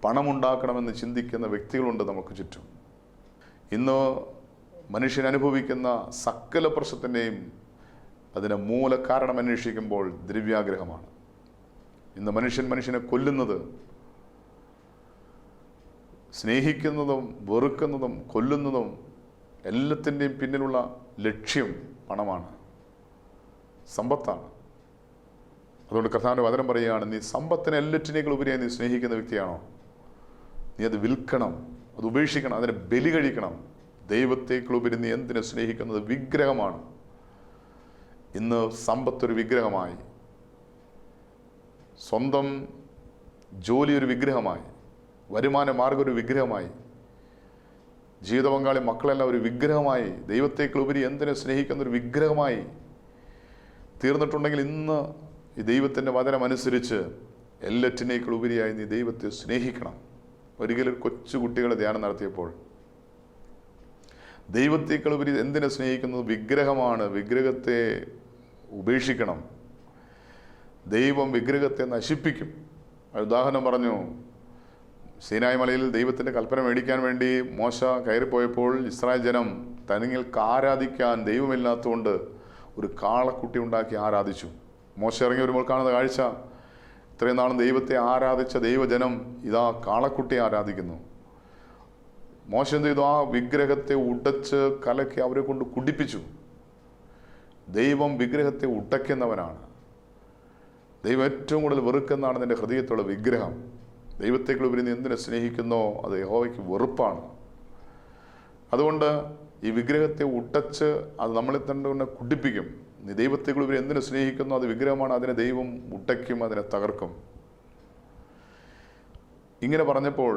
പണമുണ്ടാക്കണമെന്ന് ചിന്തിക്കുന്ന വ്യക്തികളുണ്ട് നമുക്ക് ചുറ്റും. ഇന്ന് മനുഷ്യൻ അനുഭവിക്കുന്ന സകല പ്രശ്നത്തിൻ്റെയും അതിന് മൂലകാരണം അന്വേഷിക്കുമ്പോൾ ദ്രവ്യാഗ്രഹമാണ്. ഇന്ന് മനുഷ്യനെ കൊല്ലുന്നത്, സ്നേഹിക്കുന്നതും വെറുക്കുന്നതും കൊല്ലുന്നതും എല്ലാത്തിൻ്റെയും പിന്നിലുള്ള ലക്ഷ്യം പണമാണ്, സമ്പത്താണ്. അതുകൊണ്ട് കർത്താവിൻ്റെ വചനം പറയുകയാണ്, നീ സമ്പത്തിനെ എല്ലാറ്റിനേക്കാൾ ഉപരിയായി നീ സ്നേഹിക്കുന്ന വ്യക്തിയാണോ, നീ അത് വിൽക്കണം, അത് ഉപേക്ഷിക്കണം, അതിനെ ബലി കഴിക്കണം. ദൈവത്തേക്കാൾ ഉപരി നീ എന്തിനെ സ്നേഹിക്കുന്നത്? വിഗ്രഹമാണ്. ഇന്ന് സമ്പത്തൊരു വിഗ്രഹമായി, സ്വന്തം ജോലി ഒരു വിഗ്രഹമായി, വരുമാന മാർഗം ഒരു വിഗ്രഹമായി, ജീവിത പങ്കാളി മക്കളെല്ലാം ഒരു വിഗ്രഹമായി, ദൈവത്തേക്കാൾ ഉപരി എന്തിനെ സ്നേഹിക്കുന്ന ഒരു വിഗ്രഹമായി തീർന്നിട്ടുണ്ടെങ്കിൽ ഇന്ന് ഈ ദൈവത്തിൻ്റെ വചനം അനുസരിച്ച് എല്ലാറ്റിനേക്കാൾ ഉപരിയായി നീ ദൈവത്തെ സ്നേഹിക്കണം. ഒരിക്കലും കൊച്ചു കുട്ടികളെ ധ്യാനം നടത്തിയപ്പോൾ ദൈവത്തേക്കാൾ ഉപരി എന്തിനെ സ്നേഹിക്കുന്നത്? വിഗ്രഹമാണ്. വിഗ്രഹത്തെ ഉപേക്ഷിക്കണം. ദൈവം വിഗ്രഹത്തെ നശിപ്പിക്കും. ഉദാഹരണം പറഞ്ഞു, സീനായ് മലയിൽ ദൈവത്തിൻ്റെ കൽപ്പന മേടിക്കാൻ വേണ്ടി മോശ കയറിപ്പോയപ്പോൾ ഇസ്രായേൽ ജനം തനിങ്ങൾക്ക് ആരാധിക്കാൻ ദൈവമില്ലാത്തതുകൊണ്ട് ഒരു കാളക്കുട്ടി ഉണ്ടാക്കി ആരാധിച്ചു. മോശ ഇറങ്ങി വരുമ്പോൾ കാണുന്ന കാഴ്ച, ഇത്രയും നാളും ദൈവത്തെ ആരാധിച്ച ദൈവജനം ഇതാ കാളക്കുട്ടിയെ ആരാധിക്കുന്നു. മോശ എന്ത് ചെയ്തു? ആ വിഗ്രഹത്തെ ഉടച്ച് കലക്കി അവരെ കൊണ്ട് കുടിപ്പിച്ചു. ദൈവം വിഗ്രഹത്തെ ഉടയ്ക്കുന്നവനാണ്. ദൈവം ഏറ്റവും കൂടുതൽ വെറുക്കുന്നതാണ് നിന്റെ ഹൃദയത്തുള്ള വിഗ്രഹം. ദൈവത്തേക്കുള്ള നീ എന്തിനെ സ്നേഹിക്കുന്നോ അത് യഹോവയ്ക്ക് വെറുപ്പാണ്. അതുകൊണ്ട് ഈ വിഗ്രഹത്തെ ഉടച്ച് അത് നമ്മളെ തന്നെ കുടിപ്പിക്കും. നീ ദൈവത്തേക്കുള്ള എന്തിനെ സ്നേഹിക്കുന്നോ അത് വിഗ്രഹമാണ്, അതിനെ ദൈവം ഉടയ്ക്കും, അതിനെ തകർക്കും. ഇങ്ങനെ പറഞ്ഞപ്പോൾ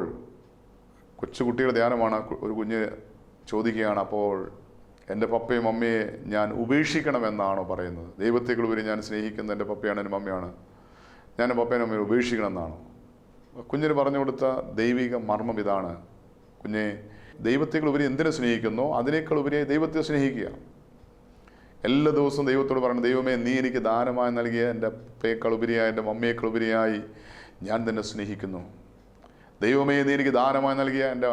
കൊച്ചുകുട്ടിയുടെ ധ്യാനമാണ്. ഒരു കുഞ്ഞ് ചോദിക്കുകയാണ്, അപ്പോൾ എൻ്റെ പപ്പയും മമ്മിയെ ഞാൻ ഉപേക്ഷിക്കണമെന്നാണോ പറയുന്നത്? ദൈവത്തേക്കുള്ള ഞാൻ സ്നേഹിക്കുന്ന എൻ്റെ പപ്പയാണ്, എൻ്റെ മമ്മിയാണ്, ഞാൻ എൻ്റെ പപ്പയും മമ്മിയെ ഉപേക്ഷിക്കണമെന്നാണോ? കുഞ്ഞിന് പറഞ്ഞു കൊടുത്ത ദൈവിക മർമ്മം ഇതാണ്: കുഞ്ഞെ, ദൈവത്തേക്കുള്ള എന്തിനെ സ്നേഹിക്കുന്നോ അതിനേക്കാൾ ഉപരിയായി ദൈവത്തെ സ്നേഹിക്കുക. എല്ലാ ദിവസവും ദൈവത്തോട് പറയണം, ദൈവമേ, നീ എനിക്ക് ദാനമായി നൽകിയ എൻ്റെ പപ്പയേക്കാൾ ഉപരിയായി, എൻ്റെ മമ്മിയേക്കാൾ ഉപരിയായി ഞാൻ തന്നെ സ്നേഹിക്കുന്നു. ദൈവമേ, നീ എനിക്ക് ദാനമായി നൽകിയ എൻ്റെ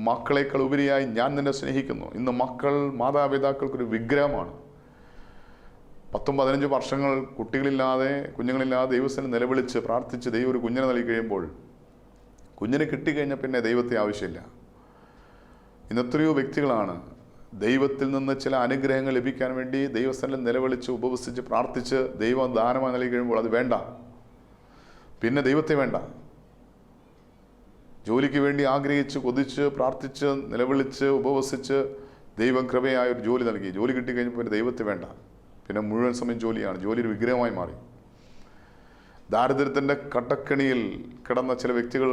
മക്കളേക്കാൾ ഉപരിയായി ഞാൻ നിന്നെ സ്നേഹിക്കുന്നു. ഇന്ന് മക്കൾ മാതാപിതാക്കൾക്കൊരു വിഗ്രഹമാണ്. 10-15 വർഷങ്ങൾ കുഞ്ഞുങ്ങളില്ലാതെ ദൈവസ്ഥനെ നിലവിളിച്ച് പ്രാർത്ഥിച്ച് ദൈവം ഒരു കുഞ്ഞിനെ നൽകി കഴിയുമ്പോൾ, കുഞ്ഞിനെ കിട്ടിക്കഴിഞ്ഞാൽ പിന്നെ ദൈവത്തെ ആവശ്യമില്ല. ഇന്ന് എത്രയോ വ്യക്തികളാണ് ദൈവത്തിൽ നിന്ന് ചില അനുഗ്രഹങ്ങൾ ലഭിക്കാൻ വേണ്ടി ദൈവസ്ഥനിൽ നിലവിളിച്ച് ഉപവസിച്ച് പ്രാർത്ഥിച്ച് ദൈവം ദാനമായി നൽകി കഴിയുമ്പോൾ അത് വേണ്ട, പിന്നെ ദൈവത്തെ വേണ്ട. ജോലിക്ക് വേണ്ടി ആഗ്രഹിച്ച് കൊതിച്ച് പ്രാർത്ഥിച്ച് നിലവിളിച്ച് ഉപവസിച്ച് ദൈവം കൃപയായ ഒരു ജോലി നൽകി, ജോലി കിട്ടിക്കഴിഞ്ഞപ്പോൾ പിന്നെ ദൈവത്തെ വേണ്ട, പിന്നെ മുഴുവൻ സമയം ജോലിയാണ്, ജോലി ഒരു വിഗ്രഹമായി മാറി. ദാരിദ്ര്യത്തിൻ്റെ കടക്കണിയിൽ കിടന്ന ചില വ്യക്തികൾ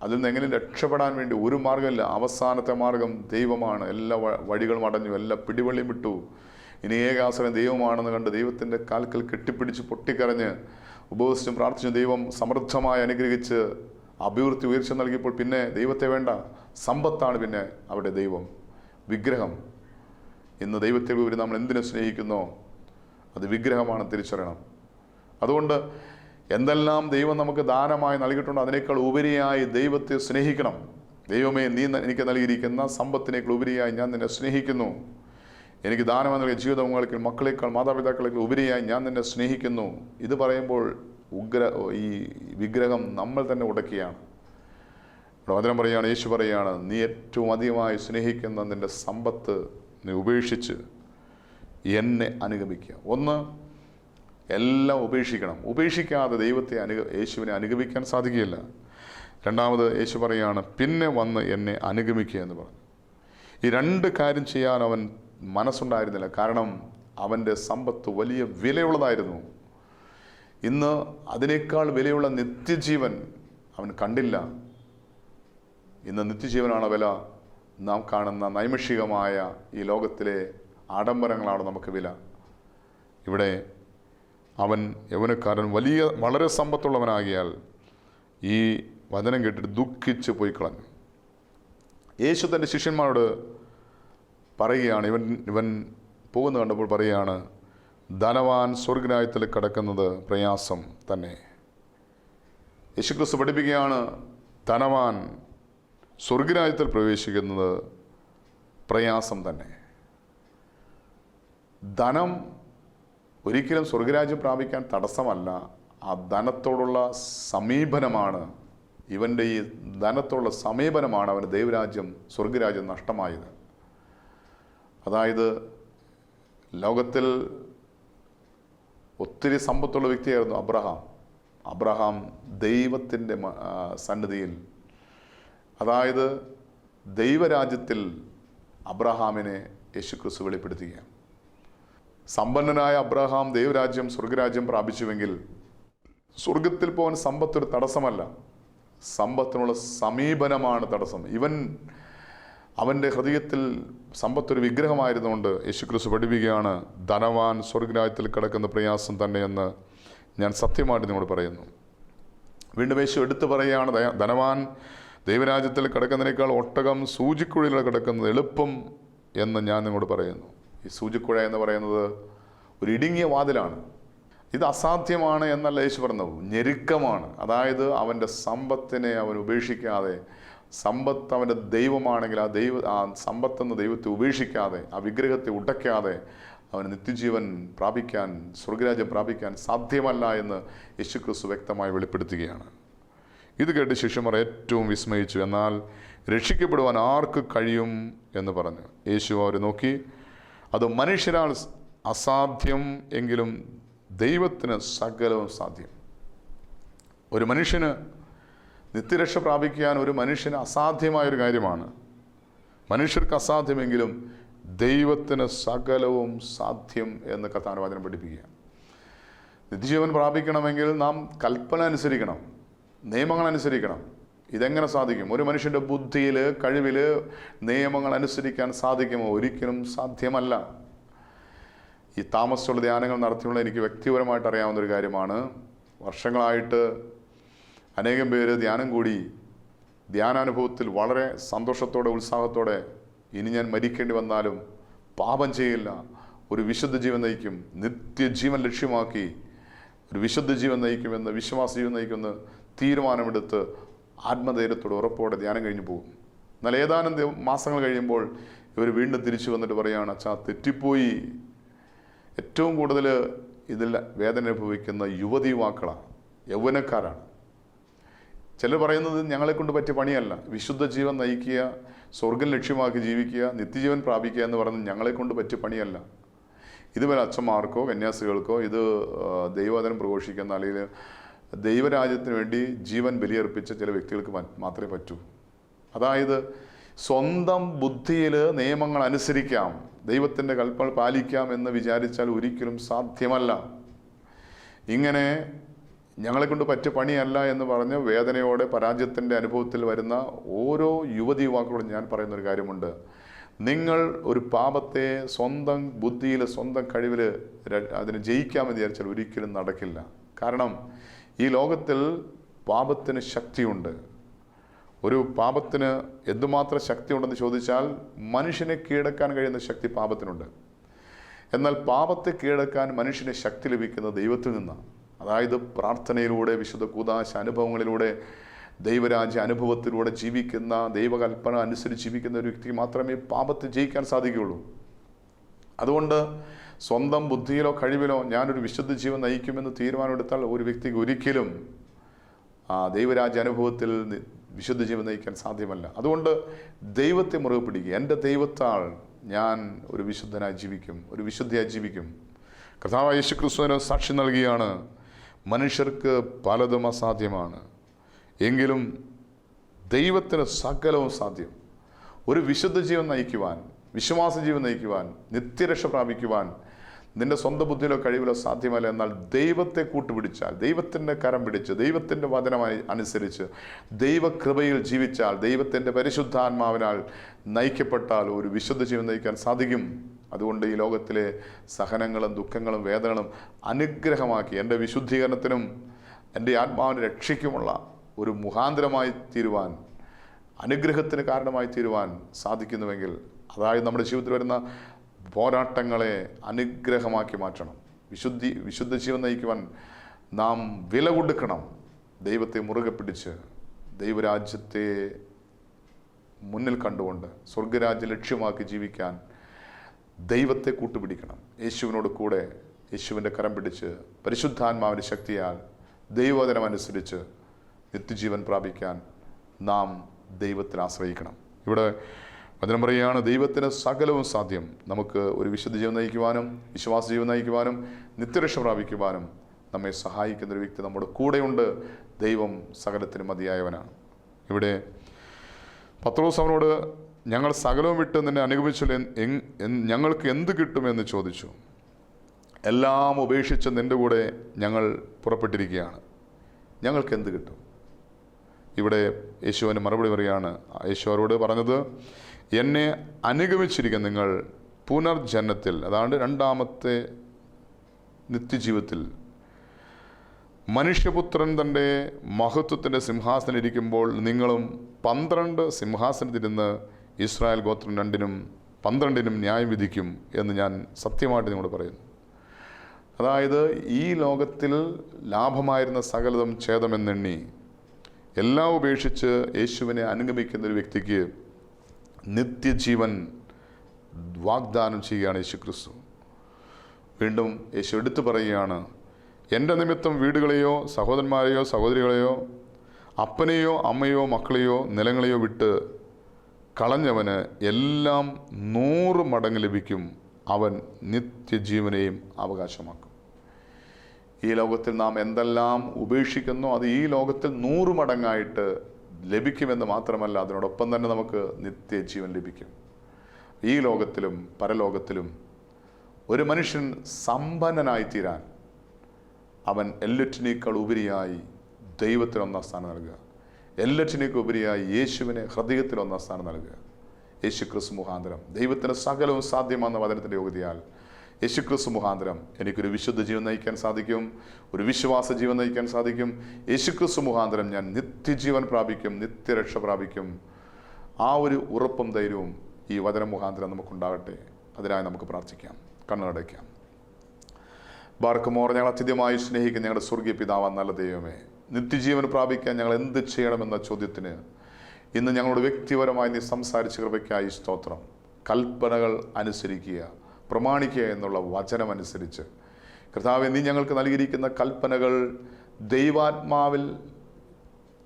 അതിൽ നിന്ന് എങ്ങനെ രക്ഷപ്പെടാൻ വേണ്ടി ഒരു മാർഗ്ഗമില്ല. അവസാനത്തെ മാർഗം ദൈവമാണ്. എല്ലാ വഴികളും അടഞ്ഞു, എല്ലാ പിടിവള്ളിയും വിട്ടു. ഇനി ഏകാശ്രയം ദൈവമാണെന്ന് കണ്ട് ദൈവത്തിൻ്റെ കാൽക്കൽ കെട്ടിപ്പിടിച്ച് പൊട്ടിക്കരഞ്ഞ് ഉപവസിച്ചും പ്രാർത്ഥിച്ചും ദൈവം സമൃദ്ധമായി അനുഗ്രഹിച്ച് അഭിവൃദ്ധി ഉയർച്ച നൽകിയപ്പോൾ പിന്നെ ദൈവത്തെ വേണ്ട, സമ്പത്താണ് പിന്നെ അവിടെ ദൈവം. വിഗ്രഹം. ഇന്ന് ദൈവത്തെ നമ്മൾ എന്തിനെ സ്നേഹിക്കുന്നോ അത് വിഗ്രഹമാണ് തിരിച്ചറിയണം. അതുകൊണ്ട് എന്തെല്ലാം ദൈവം നമുക്ക് ദാനമായി നൽകിയിട്ടുണ്ടോ അതിനേക്കാൾ ഉപരിയായി ദൈവത്തെ സ്നേഹിക്കണം. ദൈവമേ, നീ എനിക്ക് നൽകിയിരിക്കുന്ന സമ്പത്തിനേക്കാൾ ഉപരിയായി ഞാൻ നിന്നെ സ്നേഹിക്കുന്നു. എനിക്ക് ദാനമായി നൽകിയ ജീവിതങ്ങൾക്ക് മക്കളേക്കാൾ മാതാപിതാക്കളേക്കാൾ ഉപരിയായി ഞാൻ നിന്നെ സ്നേഹിക്കുന്നു. ഇത് പറയുമ്പോൾ ഈ വിഗ്രഹം നമ്മൾ തന്നെ ഉടക്കുകയാണ്. വചനം പറയുകയാണ്, യേശു പറയുകയാണ്, നീ ഏറ്റവും അധികമായി സ്നേഹിക്കുന്ന നിൻ്റെ സമ്പത്ത് നീ ഉപേക്ഷിച്ച് എന്നെ അനുഗമിക്കുക. ഒന്ന്, എല്ലാം ഉപേക്ഷിക്കണം. ഉപേക്ഷിക്കാതെ ദൈവത്തെ യേശുവിനെ അനുഗമിക്കാൻ സാധിക്കുകയില്ല. രണ്ടാമത് യേശു പറയുകയാണ്, പിന്നെ വന്ന് എന്നെ അനുഗമിക്കുക എന്ന് പറഞ്ഞു. ഈ രണ്ട് കാര്യം ചെയ്യാൻ അവൻ മനസ്സുണ്ടായിരുന്നില്ല. കാരണം അവൻ്റെ സമ്പത്ത് വലിയ വിലയുള്ളതായിരുന്നു. ഇന്ന് അതിനേക്കാൾ വിലയുള്ള നിത്യജീവൻ അവൻ കണ്ടില്ല. ഇന്ന് നിത്യജീവനാണ് വില. നാം കാണുന്ന നൈമിഷികമായ ഈ ലോകത്തിലെ ആഡംബരങ്ങളാണ് നമുക്ക് വില. ഇവിടെ അവൻ യൗവനക്കാരൻ വളരെ സമ്പത്തുള്ളവനാകിയാൽ ഈ വചനം കേട്ടിട്ട് ദുഃഖിച്ച് പോയി കളഞ്ഞു. യേശു തൻ്റെ ശിഷ്യന്മാരോട് പറയുകയാണ്, ഇവൻ പോകുന്നത് കണ്ടപ്പോൾ പറയുകയാണ്, ധനവാൻ സ്വർഗ്ഗരാജ്യത്തിൽ കടക്കുന്നത് പ്രയാസം തന്നെ. യേശുക്രിസ്തു പഠിപ്പിക്കുകയാണ്, ധനവാൻ സ്വർഗ്ഗരാജ്യത്തിൽ പ്രവേശിക്കുന്നത് പ്രയാസം തന്നെ. ധനം ഒരിക്കലും സ്വർഗ്ഗരാജ്യം പ്രാപിക്കാൻ തടസ്സമല്ല. ആ ധനത്തോടുള്ള സമീപനമാണ്, ഇവൻ്റെ ഈ ധനത്തോടുള്ള സമീപനമാണ് അവന് ദൈവരാജ്യം സ്വർഗ്ഗരാജ്യം നഷ്ടമായത്. അതായത് ലോകത്തിൽ ഒത്തിരി സമ്പത്തുള്ള വ്യക്തിയായിരുന്നു അബ്രഹാം ദൈവത്തിൻ്റെ സന്നിധിയിൽ, അതായത് ദൈവരാജ്യത്തിൽ അബ്രഹാമിനെ യേശുക്രിസ്തു വെളിപ്പെടുത്തുകയാണ്. സമ്പന്നനായ അബ്രഹാം ദൈവരാജ്യം സ്വർഗ്ഗരാജ്യം പ്രാപിച്ചുവെങ്കിൽ സ്വർഗത്തിൽ പോകാൻ സമ്പത്തൊരു തടസ്സമല്ല, സമ്പത്തിനുള്ള സമീപനമാണ് തടസ്സം. അവൻ്റെ ഹൃദയത്തിൽ സമ്പത്തൊരു വിഗ്രഹമായിരുന്നുകൊണ്ട് യേശുക്രിസ്തു പഠിപ്പിക്കുകയാണ്, ധനവാൻ സ്വർഗ്ഗരാജ്യത്തിൽ കിടക്കുന്ന പ്രയാസം തന്നെയെന്ന് ഞാൻ സത്യമായിട്ട് നിങ്ങളോട് പറയുന്നു. വീണ്ടും യേശു എടുത്തു പറയുകയാണ്, ധനവാൻ ദൈവരാജ്യത്തിൽ കിടക്കുന്നതിനേക്കാൾ ഒട്ടകം സൂചിക്കുഴയിൽ കിടക്കുന്നത് എളുപ്പം എന്ന് ഞാൻ നിങ്ങളോട് പറയുന്നു. ഈ സൂചിക്കുഴ എന്ന് പറയുന്നത് ഒരു ഇടുങ്ങിയ വാതിലാണ്. ഇത് അസാധ്യമാണ് എന്നല്ല യേശു പറഞ്ഞത്, ഞെരുക്കമാണ്. അതായത് അവൻ്റെ സമ്പത്തിനെ അവൻ ഉപേക്ഷിക്കാതെ, സമ്പത്ത് അവൻ്റെ ദൈവമാണെങ്കിൽ ആ സമ്പത്തെന്ന ദൈവത്തെ ഉപേക്ഷിക്കാതെ, ആ വിഗ്രഹത്തെ ഉടയ്ക്കാതെ അവന് നിത്യജീവൻ പ്രാപിക്കാൻ, സ്വർഗ്ഗരാജ്യം പ്രാപിക്കാൻ സാധ്യമല്ല എന്ന് യേശുക്രിസ്തു വ്യക്തമായി വെളിപ്പെടുത്തുകയാണ്. ഇത് കേട്ട് ശിഷ്യന്മാർ ഏറ്റവും വിസ്മയിച്ചു. എന്നാൽ രക്ഷിക്കപ്പെടുവാൻ ആർക്ക് കഴിയും എന്ന് പറഞ്ഞു. യേശു അവരെ നോക്കി, അത് മനുഷ്യരാൽ അസാധ്യം എങ്കിലും ദൈവത്തിന് സകലവും സാധ്യം. ഒരു മനുഷ്യന് നിത്യരക്ഷ പ്രാപിക്കാൻ ഒരു മനുഷ്യന് അസാധ്യമായൊരു കാര്യമാണ്. മനുഷ്യർക്ക് അസാധ്യമെങ്കിലും ദൈവത്തിന് സകലവും സാധ്യം എന്ന് കർത്താവിന്റെ വചനം പഠിപ്പിക്കുക. നിത്യജീവൻ പ്രാപിക്കണമെങ്കിൽ നാം കൽപ്പന അനുസരിക്കണം, നിയമങ്ങൾ അനുസരിക്കണം. ഇതെങ്ങനെ സാധിക്കും? ഒരു മനുഷ്യൻ്റെ ബുദ്ധിയിൽ, കഴിവിൽ നിയമങ്ങൾ അനുസരിക്കാൻ സാധിക്കുമോ? ഒരിക്കലും സാധ്യമല്ല. ഈ താമസിച്ചുള്ള ധ്യാനങ്ങൾ നടത്തിയുള്ള എനിക്ക് വ്യക്തിപരമായിട്ട് അറിയാവുന്നൊരു കാര്യമാണ്. വർഷങ്ങളായിട്ട് അനേകം പേര് ധ്യാനം കൂടി ധ്യാനാനുഭവത്തിൽ വളരെ സന്തോഷത്തോടെ, ഉത്സാഹത്തോടെ ഇനി ഞാൻ മരിക്കേണ്ടി വന്നാലും പാപം ചെയ്യില്ല, ഒരു വിശുദ്ധ ജീവൻ നയിക്കും, നിത്യജീവൻ ലക്ഷ്യമാക്കി ഒരു വിശുദ്ധ ജീവൻ നയിക്കുമെന്ന്, വിശ്വാസ ജീവൻ നയിക്കുമെന്ന് തീരുമാനമെടുത്ത് ആത്മധൈര്യത്തോടെ ഉറപ്പോടെ ധ്യാനം കഴിഞ്ഞു പോകും. എന്നാൽ ഏതാനും മാസങ്ങൾ കഴിയുമ്പോൾ ഇവർ വീണ്ടും തിരിച്ചു വന്നിട്ട് പറയുകയാണ്, അച്ഛാ തെറ്റിപ്പോയി. ഏറ്റവും കൂടുതൽ ഇതിൽ വേദന അനുഭവിക്കുന്ന യുവതീവാക്കളാണ്, യൗവനക്കാരാണ്. ചിലർ പറയുന്നത് ഞങ്ങളെ കൊണ്ട് പറ്റിയ പണിയല്ല, വിശുദ്ധ ജീവൻ നയിക്കുക, സ്വർഗം ലക്ഷ്യമാക്കി ജീവിക്കുക, നിത്യജീവൻ പ്രാപിക്കുക എന്ന് പറയുന്നത് ഞങ്ങളെ കൊണ്ട് പറ്റിയ പണിയല്ല. ഇതുവരെ അച്ഛന്മാർക്കോ കന്യാസികൾക്കോ ഇത് ദൈവവചനം പ്രഘോഷിക്കുന്ന അല്ലെങ്കിൽ ദൈവരാജ്യത്തിന് വേണ്ടി ജീവൻ ബലിയർപ്പിച്ച ചില വ്യക്തികൾക്ക് മാത്രമേ പറ്റൂ. അതായത് സ്വന്തം ബുദ്ധിയിൽ നിയമങ്ങൾ അനുസരിക്കാം, ദൈവത്തിൻ്റെ കൽപ്പന പാലിക്കാം എന്ന് വിചാരിച്ചാൽ ഒരിക്കലും സാധ്യമല്ല. ഇങ്ങനെ ഞങ്ങളെ കൊണ്ട് പറ്റിയ പണിയല്ല എന്ന് പറഞ്ഞ് വേദനയോടെ പരാജയത്തിൻ്റെ അനുഭവത്തിൽ വരുന്ന ഓരോ യുവതി യുവാക്കളോടും ഞാൻ പറയുന്നൊരു കാര്യമുണ്ട്. നിങ്ങൾ ഒരു പാപത്തെ സ്വന്തം ബുദ്ധിയിൽ, സ്വന്തം കഴിവിൽ അതിനെ ജയിക്കാമെന്ന് വിചാരിച്ചാൽ ഒരിക്കലും നടക്കില്ല. കാരണം ഈ ലോകത്തിൽ പാപത്തിന് ശക്തിയുണ്ട്. ഒരു പാപത്തിന് എന്തുമാത്രം ശക്തിയുണ്ടെന്ന് ചോദിച്ചാൽ മനുഷ്യനെ കീഴടക്കാൻ കഴിയുന്ന ശക്തി പാപത്തിനുണ്ട്. എന്നാൽ പാപത്തെ കീഴടക്കാൻ മനുഷ്യന് ശക്തി ലഭിക്കുന്നത് ദൈവത്തിൽ നിന്നാണ്. അതായത് പ്രാർത്ഥനയിലൂടെ, വിശുദ്ധ കൂദാശ അനുഭവങ്ങളിലൂടെ, ദൈവരാജ്യ അനുഭവത്തിലൂടെ ജീവിക്കുന്ന, ദൈവകൽപ്പന അനുസരിച്ച് ജീവിക്കുന്ന ഒരു വ്യക്തിക്ക് മാത്രമേ പാപത്തെ ജയിക്കാൻ സാധിക്കുകയുള്ളൂ. അതുകൊണ്ട് സ്വന്തം ബുദ്ധിയിലോ കഴിവിലോ ഞാനൊരു വിശുദ്ധ ജീവൻ നയിക്കുമെന്ന് തീരുമാനമെടുത്താൽ ഒരു വ്യക്തിക്ക് ഒരിക്കലും ആ ദൈവരാജ്യ അനുഭവത്തിൽ വിശുദ്ധ ജീവൻ നയിക്കാൻ സാധ്യമല്ല. അതുകൊണ്ട് ദൈവത്തെ മുറുകെ പിടിക്കുക. എൻ്റെ ദൈവത്താൽ ഞാൻ ഒരു വിശുദ്ധനായി ജീവിക്കും, ഒരു വിശുദ്ധിയായി ജീവിക്കും. കർത്താവായ യേശു ക്രിസ്തുവിന് സാക്ഷി നൽകിയാണ്, മനുഷ്യർക്ക് പലതും അസാധ്യമാണ്, എങ്കിലും ദൈവത്തിന് സകലവും സാധ്യം. ഒരു വിശുദ്ധ ജീവൻ നയിക്കുവാൻ, വിശ്വാസ ജീവൻ നയിക്കുവാൻ, നിത്യരക്ഷ പ്രാപിക്കുവാൻ നിന്റെ സ്വന്തം ബുദ്ധിയിലോ കഴിവിലോ സാധ്യമല്ല. എന്നാൽ ദൈവത്തെ കൂട്ടുപിടിച്ചാൽ, ദൈവത്തിൻ്റെ കരം പിടിച്ച്, ദൈവത്തിൻ്റെ വചനമായി അനുസരിച്ച്, ദൈവകൃപയിൽ ജീവിച്ചാൽ, ദൈവത്തിൻ്റെ പരിശുദ്ധാത്മാവിനാൽ നയിക്കപ്പെട്ടാൽ ഒരു വിശുദ്ധ ജീവൻ നയിക്കാൻ സാധിക്കും. അതുകൊണ്ട് ഈ ലോകത്തിലെ സഹനങ്ങളും ദുഃഖങ്ങളും വേദനകളും അനുഗ്രഹമാക്കി എൻ്റെ വിശുദ്ധീകരണത്തിനും എൻ്റെ ആത്മാവിൻ്റെ രക്ഷയ്ക്കുമുള്ള ഒരു മുഖാന്തരമായി തീരുവാൻ, അനുഗ്രഹത്തിന് കാരണമായി തീരുവാൻ സാധിക്കുന്നുവെങ്കിൽ, അതായത് നമ്മുടെ ജീവിതത്തിൽ വരുന്ന പോരാട്ടങ്ങളെ അനുഗ്രഹമാക്കി മാറ്റണം. വിശുദ്ധ ജീവൻ നയിക്കുവാൻ നാം വില കൊടുക്കണം. ദൈവത്തെ മുറുകെ പിടിച്ച് ദൈവരാജ്യത്തെ മുന്നിൽ കണ്ടുകൊണ്ട് സ്വർഗരാജ്യം ലക്ഷ്യമാക്കി ജീവിക്കാൻ ദൈവത്തെ കൂട്ടുപിടിക്കണം. യേശുവിനോട് കൂടെ, യേശുവിൻ്റെ കരം പിടിച്ച്, പരിശുദ്ധാത്മാവിൻ്റെ ശക്തിയാൽ ദൈവവചനമനുസരിച്ച് നിത്യജീവൻ പ്രാപിക്കാൻ നാം ദൈവത്തിൽ ആശ്രയിക്കണം. ഇവിടെ വചനം പറയുകയാണ്, ദൈവത്തിന് സകലവും സാധ്യം. നമുക്ക് ഒരു വിശുദ്ധ ജീവൻ നയിക്കുവാനും, വിശ്വാസ ജീവൻ നയിക്കുവാനും, നിത്യരക്ഷ പ്രാപിക്കുവാനും നമ്മെ സഹായിക്കുന്ന ഒരു വ്യക്തി നമ്മുടെ കൂടെയുണ്ട്. ദൈവം സകലത്തിന് മതിയായവനാണ്. ഇവിടെ പത്രോസ് അവനോട്, ഞങ്ങൾ സകലവും വിട്ട് നിന്നെ അനുഗമിച്ചാൽ ഞങ്ങൾക്ക് എന്ത് കിട്ടുമെന്ന് ചോദിച്ചു. എല്ലാം ഉപേക്ഷിച്ച് നിൻ്റെ കൂടെ ഞങ്ങൾ പുറപ്പെട്ടിരിക്കുകയാണ്, ഞങ്ങൾക്ക് എന്ത് കിട്ടും? ഇവിടെ യേശുവിന് മറുപടി പറയുകയാണ്. യേശു അവരോട് പറഞ്ഞത്, എന്നെ അനുഗമിച്ചിരിക്കുന്ന നിങ്ങൾ പുനർജന്മത്തിൽ, അതാണ്ട് രണ്ടാമത്തെ നിത്യജീവിതത്തിൽ, മനുഷ്യപുത്രൻ തൻ്റെ മഹത്വത്തിൻ്റെ സിംഹാസനം ഇരിക്കുമ്പോൾ നിങ്ങളും 12 സിംഹാസനത്തിരുന്ന് ഇസ്രായേൽ ഗോത്രം 12നും ന്യായം വിധിക്കും എന്ന് ഞാൻ സത്യമായിട്ട് നിങ്ങളോട് പറയുന്നു. അതായത് ഈ ലോകത്തിൽ ലാഭമായിരുന്ന സകലതും ഛേദമെന്നെണ്ണി എല്ലാം ഉപേക്ഷിച്ച് യേശുവിനെ അനുഗമിക്കുന്ന ഒരു വ്യക്തിക്ക് നിത്യജീവൻ വാഗ്ദാനം ചെയ്യുകയാണ് യേശു ക്രിസ്തു. വീണ്ടും യേശു എടുത്തു പറയുകയാണ്, എൻ്റെ നിമിത്തം വീടുകളെയോ സഹോദരന്മാരെയോ സഹോദരികളെയോ അപ്പനെയോ അമ്മയോ മക്കളെയോ നിലങ്ങളെയോ വിട്ട് കളഞ്ഞവന് എല്ലാം 100 മടങ്ങ് ലഭിക്കും. അവൻ നിത്യജീവനെയും അവകാശമാക്കും. ഈ ലോകത്തിൽ നാം എന്തെല്ലാം ഉപേക്ഷിക്കുന്നോ അത് ഈ ലോകത്തിൽ 100 മടങ്ങായിട്ട് ലഭിക്കുമെന്ന് മാത്രമല്ല, അതിനോടൊപ്പം തന്നെ നമുക്ക് നിത്യജീവൻ ലഭിക്കും. ഈ ലോകത്തിലും പരലോകത്തിലും ഒരു മനുഷ്യൻ സമ്പന്നനായിത്തീരാൻ അവൻ എല്ലാറ്റിനേക്കാൾ ഉപരിയായി ദൈവത്തിന് 1-ാം സ്ഥാനം നൽകുക, എല്ലാറ്റിനേക്കാൾ ഉപരിയായി യേശുവിനെ ഹൃദയത്തിൽ 1-ാം സ്ഥാനം നൽകുക. യേശു ക്രിസ്തു മുഖാന്തരം ദൈവത്തിന് സകലവും സാധ്യമാകുന്ന വചനത്തിൻ്റെ യോഗ്യതയാൽ യേശു ക്രിസ്തു മുഖാന്തരം എനിക്കൊരു വിശുദ്ധ ജീവൻ നയിക്കാൻ സാധിക്കും, ഒരു വിശ്വാസ ജീവൻ നയിക്കാൻ സാധിക്കും. യേശു ക്രിസ്തു മുഖാന്തരം ഞാൻ നിത്യജീവൻ പ്രാപിക്കും, നിത്യരക്ഷ പ്രാപിക്കും. ആ ഒരു ഉറപ്പും ധൈര്യവും ഈ വചനം മുഖാന്തരം നമുക്കുണ്ടാകട്ടെ. അതിനായി നമുക്ക് പ്രാർത്ഥിക്കാം, കണ്ണടയ്ക്കാം. ബാർക്കുമോർ, ഞങ്ങൾ അത്യധികമായി സ്നേഹിക്കുന്ന ഞങ്ങളുടെ സ്വർഗീയ പിതാവാൻ നല്ല ദൈവമേ, നിത്യജീവൻ പ്രാപിക്കാൻ ഞങ്ങൾ എന്ത് ചെയ്യണമെന്ന ചോദ്യത്തിന് ഇന്ന് ഞങ്ങളോട് വ്യക്തിപരമായി നീ സംസാരിച്ച കൃപയ്ക്കായി സ്തോത്രം. കൽപ്പനകൾ അനുസരിക്കുക, പ്രമാണിക്കുക എന്നുള്ള വചനമനുസരിച്ച് കർത്താവേ, നീ ഞങ്ങൾക്ക് നൽകിയിരിക്കുന്ന കൽപ്പനകൾ ദൈവാത്മാവിൽ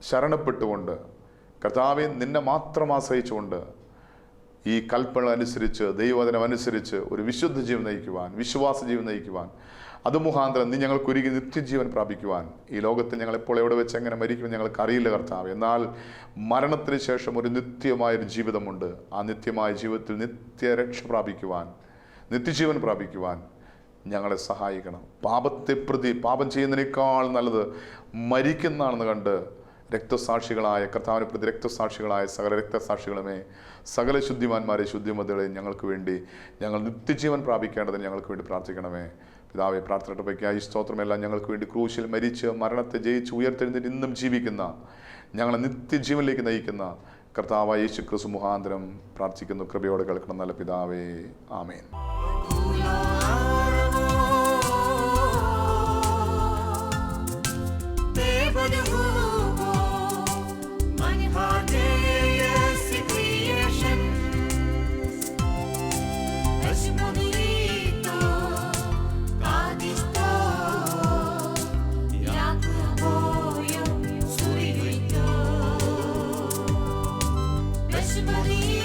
ശരണപ്പെട്ടുകൊണ്ട് കർത്താവെ നിന്നെ മാത്രം ആശ്രയിച്ചുകൊണ്ട് ഈ കൽപ്പന അനുസരിച്ച് ദൈവവചനം അനുസരിച്ച് ഒരു വിശുദ്ധ ജീവൻ നയിക്കുവാൻ, വിശ്വാസ ജീവൻ നയിക്കുവാൻ, അത് മുഖാന്തരം നീ ഞങ്ങൾക്കൊരുക്കി നിത്യജീവൻ പ്രാപിക്കുവാൻ. ഈ ലോകത്തിൽ ഞങ്ങൾ എപ്പോൾ എവിടെ വെച്ച് എങ്ങനെ മരിക്കുമെന്ന് ഞങ്ങൾക്ക് അറിയില്ല കർത്താവ്. എന്നാൽ മരണത്തിന് ശേഷം ഒരു നിത്യമായൊരു ജീവിതമുണ്ട്. ആ നിത്യമായ ജീവിതത്തിൽ നിത്യരക്ഷ പ്രാപിക്കുവാൻ, നിത്യജീവൻ പ്രാപിക്കുവാൻ ഞങ്ങളെ സഹായിക്കണം. പാപത്തെ പ്രതി, പാപം ചെയ്യുന്നതിനേക്കാൾ നല്ലത് മരിക്കുന്നതാണെന്ന് കണ്ട് രക്തസാക്ഷികളായ കർത്താവിനെ പ്രതി രക്തസാക്ഷികളായ സകല രക്തസാക്ഷികളുമേ, സകല ശുദ്ധിമാന്മാരെ ശുദ്ധിമതികളെ ഞങ്ങൾക്ക് വേണ്ടി ഞങ്ങൾ നിത്യജീവൻ പ്രാപിക്കേണ്ടതിന് ഞങ്ങൾക്ക് വേണ്ടി പ്രാർത്ഥിക്കണമേ. പിതാവെ, പ്രാർത്ഥനയ്ക്കായി സ്തോത്രമെല്ലാം ഞങ്ങൾക്ക് വേണ്ടി ക്രൂശിൽ മരിച്ച് മരണത്തെ ജയിച്ച് ഉയർത്തെഴുന്നേറ്റ് ഇന്നും ജീവിക്കുന്ന ഞങ്ങളെ നിത്യജീവനിലേക്ക് നയിക്കുന്ന കർത്താവായ യേശു ക്രിസ്തു മുഖാന്തരം പ്രാർത്ഥിക്കുന്നു. കൃപയോടെ കേൾക്കണം നല്ല പിതാവേ, ആമേൻ. Somebody